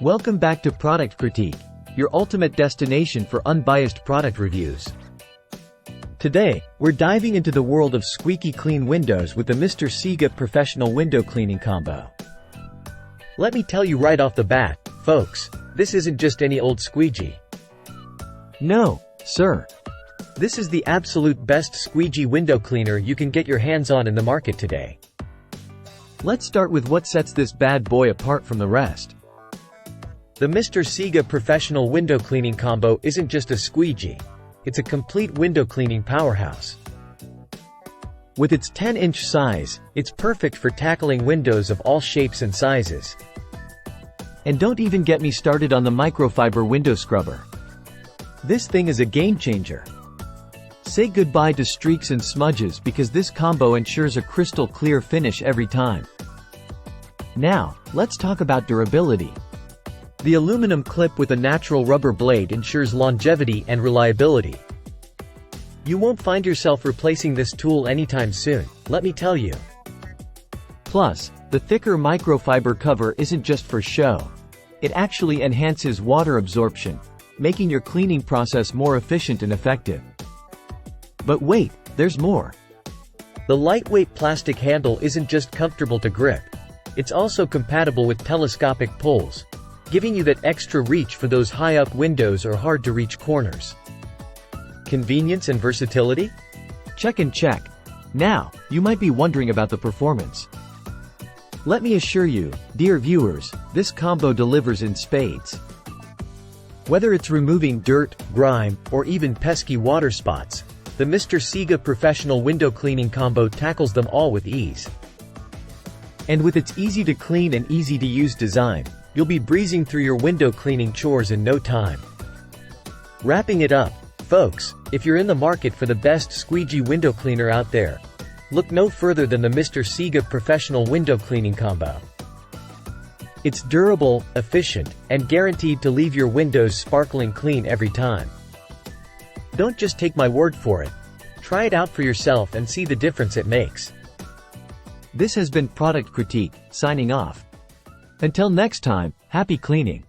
Welcome back to Product Critique, your ultimate destination for unbiased product reviews. Today, we're diving into the world of squeaky clean windows with the MR.SIGA Professional Window Cleaning Combo. Let me tell you right off the bat, folks, this isn't just any old squeegee. No, sir. This is the absolute best squeegee window cleaner you can get your hands on in the market today. Let's start with what sets this bad boy apart from the rest. The MR.SIGA Professional Window Cleaning Combo isn't just a squeegee. It's a complete window cleaning powerhouse. With its 10-inch size, it's perfect for tackling windows of all shapes and sizes. And don't even get me started on the microfiber window scrubber. This thing is a game changer. Say goodbye to streaks and smudges because this combo ensures a crystal clear finish every time. Now, let's talk about durability. The aluminum clip with a natural rubber blade ensures longevity and reliability. You won't find yourself replacing this tool anytime soon, let me tell you. Plus, the thicker microfiber cover isn't just for show. It actually enhances water absorption, making your cleaning process more efficient and effective. But wait, there's more. The lightweight plastic handle isn't just comfortable to grip. It's also compatible with telescopic pulls, giving you that extra reach for those high-up windows or hard-to-reach corners. Convenience and versatility? Check and check. Now, you might be wondering about the performance. Let me assure you, dear viewers, this combo delivers in spades. Whether it's removing dirt, grime, or even pesky water spots, the MR.SIGA Professional Window Cleaning Combo tackles them all with ease. And with its easy-to-clean and easy-to-use design, you'll be breezing through your window cleaning chores in no time. Wrapping it up, folks, if you're in the market for the best squeegee window cleaner out there, look no further than the MR.SIGA Professional Window Cleaning Combo. It's durable, efficient, and guaranteed to leave your windows sparkling clean every time. Don't just take my word for it. Try it out for yourself and see the difference it makes. This has been Product Critique, signing off. Until next time, happy cleaning.